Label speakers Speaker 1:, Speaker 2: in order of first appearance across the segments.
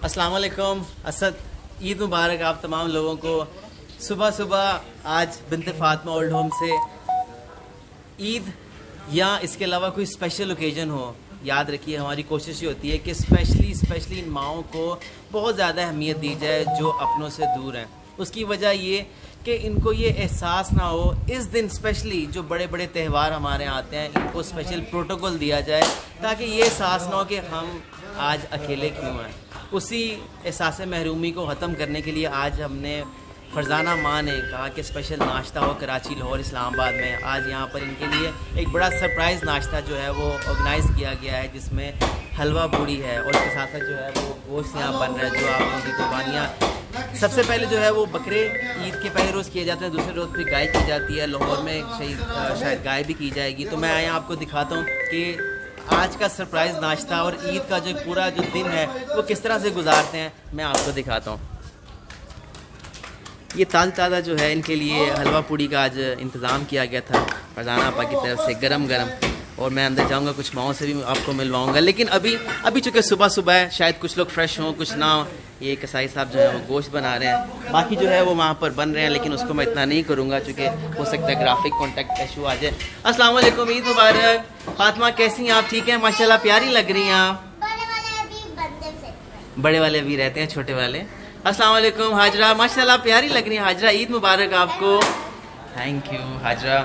Speaker 1: अस्सलाम वालेकुम असद, ईद मुबारक आप तमाम लोगों को। सुबह सुबह आज बिन्ते फातिमा ओल्ड होम से ईद या इसके अलावा कोई स्पेशल ओकेजन हो, याद रखिए हमारी कोशिश ये होती है कि स्पेशली इन माओं को बहुत ज़्यादा अहमियत दी जाए जो अपनों से दूर हैं। उसकी वजह ये कि इनको ये एहसास ना हो, इस दिन स्पेशली जो बड़े बड़े त्यौहार हमारे आते हैं इनको स्पेशल प्रोटोकॉल दिया जाए ताकि ये एहसास ना हो कि हम आज अकेले क्यों हैं। उसी एहसास महरूमी को ख़त्म करने के लिए आज हमने फरजाना माँ ने कहा कि स्पेशल नाश्ता हो कराची, लाहौर, इस्लामाबाद में। आज यहाँ पर इनके लिए एक बड़ा सरप्राइज़ नाश्ता जो है वो ऑर्गेनाइज़ किया गया है जिसमें हलवा पूड़ी है और उसके साथ साथ जो है वो गोश्त यहाँ बन रहा है जो आप लोगों की कुर्बानियाँ सबसे पहले जो है वो बकरे ईद के पहले रोज़ किए जाते हैं, दूसरे रोज़ फिर गाय की जाती है। लाहौर में शायद गाय भी की जाएगी। तो मैं यहाँ आपको दिखाता हूँ कि आज का सरप्राइज़ नाश्ता और ईद का जो पूरा जो दिन है वो किस तरह से गुजारते हैं, मैं आपको दिखाता हूँ। ये ताज़ा जो है इनके लिए हलवा पूड़ी का आज इंतज़ाम किया गया था फरजाना आपा की तरफ से, गरम गरम। और मैं अंदर जाऊंगा, कुछ माओं से भी आपको मिलवाऊंगा। लेकिन अभी चूँकि सुबह है, शायद कुछ लोग फ्रेश हों कुछ ना हो। ये कसाई साहब जो है वो गोश्त बना रहे हैं, बाकी जो है वो वहाँ पर बन रहे हैं, लेकिन उसको मैं इतना नहीं करूँगा चूँकि हो सकता है ग्राफिक कॉन्टेक्ट इशू आ जाए। अस्सलाम वालेकुम, ईद मुबारक। फातिमा कैसी हैं आप? ठीक है माशाल्लाह, प्यारी लग रही हैं आप। बड़े वाले अभी रहते हैं, छोटे वाले। अस्सलाम वालेकुम हाजरा, माशाल्लाह प्यारी लग रही है हाजरा, ईद मुबारक आपको। Thank you Hajra.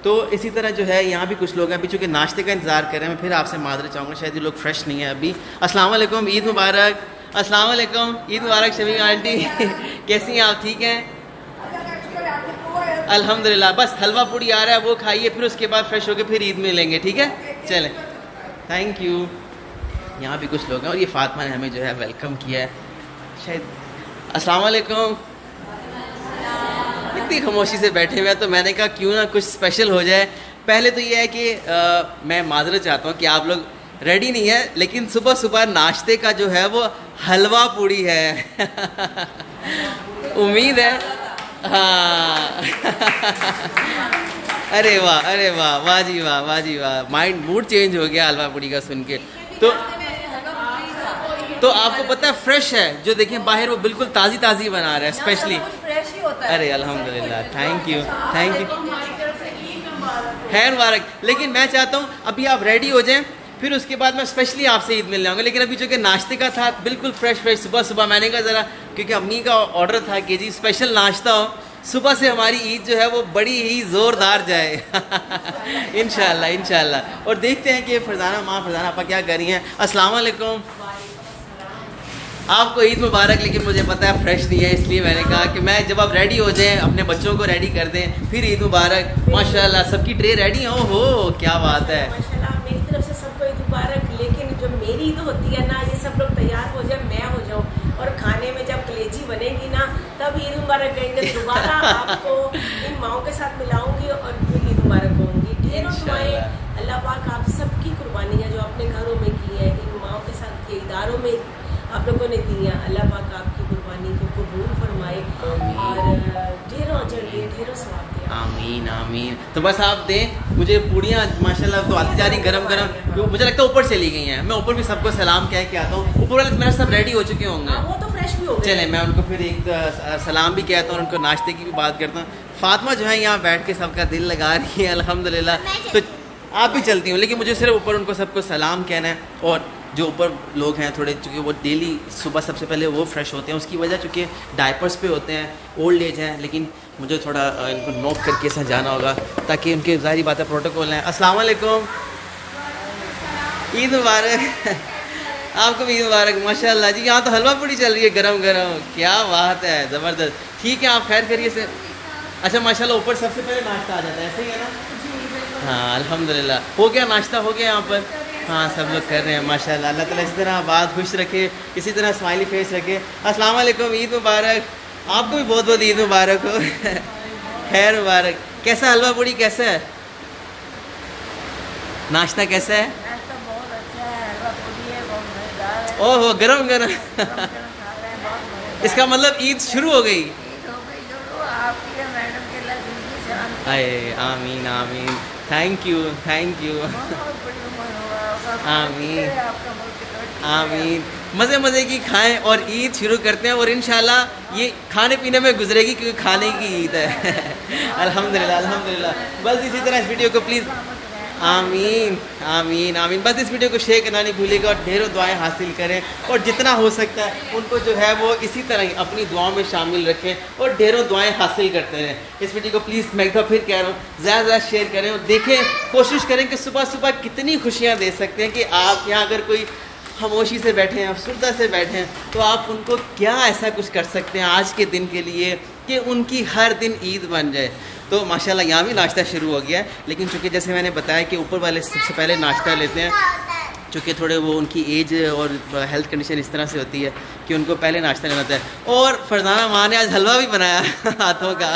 Speaker 1: तो इसी तरह जो है यहाँ भी कुछ लोग हैं, अभी चूँकि नाश्ते का इंतज़ार कर रहे हैं। मैं फिर आपसे मादरत चाहूँगा, शायद ये लोग फ्रेश नहीं है अभी। अस्सलाम वालेकुम, ईद मुबारक। अस्सलाम वालेकुम, ईद मुबारक शमीम आंटी कैसी हैं आप? ठीक हैं अल्हम्दुलिल्लाह। बस हलवा पूड़ी आ रहा है वो खाइए, फिर उसके बाद फ्रेश होकर फिर ईद में लेंगे, ठीक है? चलें, थैंक यू। यहाँ भी कुछ लोग हैं और ये फातिमा ने हमें जो है वेलकम किया है शायद। अस्सलाम वालेकुम। इतनी खामोशी से बैठे हुए हैं तो मैंने कहा क्यों ना कुछ स्पेशल हो जाए। पहले तो ये है कि मैं माजरत चाहता हूँ कि आप लोग रेडी नहीं है, लेकिन सुबह नाश्ते का जो है वो हलवा पूड़ी है उम्मीद है हाँ अरे वाह वाह जी वाह, माइंड मूड चेंज हो गया हलवा पूड़ी का सुन के। तो आपको पता है फ्रेश है जो देखें बाहर, वो बिल्कुल ताज़ी बना रहा है स्पेशली। अरे अल्हम्दुलिल्लाह, थैंक यू खैर मुबारक। लेकिन मैं चाहता हूँ अभी आप रेडी हो जाएं, फिर उसके बाद मैं स्पेशली आपसे ईद मिल जाऊँगा। लेकिन अभी चूँकि नाश्ते का था बिल्कुल फ्रेश सुबह मैंने कहा ज़रा, क्योंकि अम्मी का ऑर्डर था कि जी स्पेशल नाश्ता हो, सुबह से हमारी ईद जो है वो बड़ी ही ज़ोरदार जाए इंशाल्लाह। और देखते हैं कि फरजाना आपा क्या कर रही हैं। अस्सलाम वालेकुम, आपको ईद मुबारक। लेकिन मुझे पता है फ्रेश नहीं है, इसलिए मैंने कहा कि मैं जब आप रेडी हो जाएं अपने बच्चों को रेडी कर दें, फिर ईद मुबारक। माशाल्लाह सबकी ट्रे रेडी हो क्या बात है।
Speaker 2: माशाल्लाह मेरी तरफ से सबको ईद मुबारक। लेकिन जो मेरी ईद होती है ना, ये सब लोग तैयार हो जाए, मैं हो जाऊँ, और खाने में जब कलेजी बनेगी ना तब ईद मुबारक कहेंगे। दोबारा आपको इन माओं के साथ मिलाऊंगी और फिर ईद मुबारक कहूँगी। ढेरों दुआएं, अल्लाह पाक आप सबकी कुर्बानियाँ जो अपने घरों में की है, इन माओं के साथ के इदारों में आप लोगों ने दी हैं, अल्लाह पाक आपकी कुर्बानी को कबूल फरमाए और ढेरों सवाब दे।
Speaker 1: आमीन। तो बस आप दें मुझे पूड़ियाँ माशाल्लाह तो आती जा रही गरम, मुझे लगता है ऊपर चली गई हैं। मैं ऊपर भी सबको सलाम कह के आता हूँ, ऊपर वाले मेरे सब रेडी हो चुके होंगे।
Speaker 2: वो तो फ्रेश भी हो गए।
Speaker 1: चले मैं उनको फिर एक सलाम भी कहता हूँ और उनको नाश्ते की भी बात करता हूँ। फातिमा जो है यहाँ बैठ के सबका दिल लगा रही है अल्हम्दुलिल्लाह। तो आप भी चलती हूँ, लेकिन मुझे सिर्फ ऊपर उनको सबको सलाम कहना है। और जो ऊपर लोग हैं थोड़े, चूँकि वो डेली सुबह सबसे पहले वो फ्रेश होते हैं, उसकी वजह चूँकि डायपर्स पे होते हैं, ओल्ड एज है, लेकिन मुझे थोड़ा इनको नोक करके साथ जाना होगा ताकि उनके ज़ाहिर बात है प्रोटोकॉल हैं। अस्सलाम वालेकुम, ईद मुबारक आपको भी ईद मुबारक। माशाल्लाह जी, यहाँ तो हलवा पूड़ी चल रही है गरम, क्या बात है, ज़बरदस्त। ठीक है आप खैर करिए से। अच्छा माशाल्लाह ऊपर सबसे पहले नाश्ता आ जाता है, ऐसे ही है ना? हाँ अल्हम्दुलिल्लाह, हो गया नाश्ता, हो गया यहाँ पर। हाँ सब लोग कर रहे हैं माशाल्लाह। अल्लाह ताला इसी तरह बात खुश रखे, इसी तरह स्माइली फेस रखे। अस्सलाम वालेकुम, ईद मुबारक। आपको भी बहुत ईद मुबारक हो खैर मुबारक। कैसा हलवा पूड़ी कैसा है? नाश्ता कैसा है?
Speaker 3: नाश्ता बहुत अच्छा है, हलवा पूड़ी है, बहुत मज़ेदार है।
Speaker 1: ओहो गरम इसका मतलब ईद शुरू हो गई। आमीन। Thank you. आमीन
Speaker 3: आपका मुल्क की तरक्की
Speaker 1: आमीन। मज़े मज़े की खाएं और ईद शुरू करते हैं, और इंशाल्लाह ये खाने पीने में गुजरेगी क्योंकि खाने की ईद है। अल्हम्दुलिल्लाह अल्हम्दुलिल्लाह। बस इसी तरह इस वीडियो को प्लीज़ आमीन आमीन आमीन। बस इस वीडियो को शेयर करना नहीं भूलिएगा और ढेरों दुआएं हासिल करें, और जितना हो सकता है उनको जो है वो इसी तरह ही अपनी दुआओं में शामिल रखें और ढेरों दुआएं हासिल करते रहें। इस वीडियो को प्लीज़ मैं एक बार फिर कह रहा हूँ ज़्यादा ज़्यादा शेयर करें, और देखें, कोशिश करें कि सुबह सुबह कितनी खुशियाँ दे सकते हैं कि आप यहाँ अगर कोई खामोशी से बैठे हैं, अफसरदा से बैठे हैं, तो आप उनको क्या ऐसा कुछ कर सकते हैं आज के दिन के लिए कि उनकी हर दिन ईद बन जाए। तो माशाल्लाह यहाँ भी नाश्ता शुरू हो गया है, लेकिन चूँकि जैसे मैंने बताया कि ऊपर वाले सबसे पहले नाश्ता लेते हैं, चूँकि थोड़े वो उनकी एज और हेल्थ कंडीशन इस तरह से होती है कि उनको पहले नाश्ता लेना होता है। और फरजाना माँ ने आज हलवा भी बनाया हाथों का।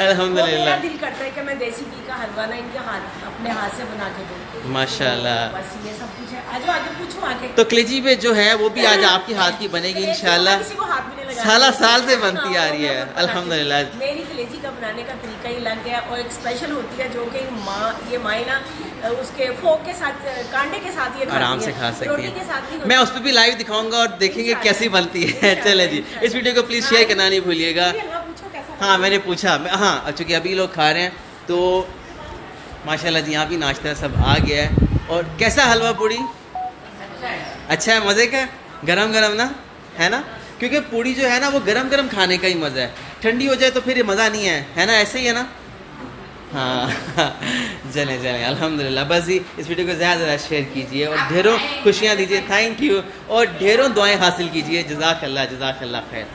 Speaker 1: अल्हम्दुलिल्लाह।
Speaker 2: दिल करता है कि मैं देसी घी का हलवा ना इनके हाथ अपने हाथ से बना के दूँ।
Speaker 1: माशाल्लाह।
Speaker 2: बस ये सब कुछ है। आगे पूछो आगे।
Speaker 1: तो कलेजी पे जो है वो भी आज आपके हाथ की बनेगी इंशाल्लाह।
Speaker 2: किसी को हाथ भी नहीं लगाना।
Speaker 1: साला साल से बनती आ रही है अल्हम्दुलिल्लाह।
Speaker 2: मेरी कलेजी का बनाने का तरीका ही लग गया, और एक स्पेशल होती है जो कि माँ ना उसके फोक के साथ, कांडे के साथ ये
Speaker 1: आराम से खा सकती
Speaker 2: रोटी के साथ
Speaker 1: है।
Speaker 2: नहीं
Speaker 1: मैं उस पर भी लाइव दिखाऊंगा और देखेंगे कैसी बनती है। चले जी, इस वीडियो को प्लीज़ शेयर करना नहीं भूलिएगा।
Speaker 2: पूछो कैसा।
Speaker 1: हाँ मैंने पूछा, हाँ चूँकि अभी लोग खा रहे हैं तो माशाल्लाह जी यहाँ भी नाश्ता सब आ गया है। और कैसा हलवा पूड़ी? अच्छा है, मज़े का, गरम गरम ना, है ना? क्योंकि पूड़ी जो है ना वो गरम गरम खाने का ही मज़ा है, ठंडी हो जाए तो फिर ये मज़ा नहीं है ना? ऐसे ही है ना? हाँ चलें चलें अल्हम्दुलिल्लाह। बस ही इस वीडियो को ज़्यादा ज़्यादा शेयर कीजिए और ढेरों खुशियाँ दीजिए। थैंक यू, और ढेरों दुआएं हासिल कीजिए। जज़ाकल्लाह खैर।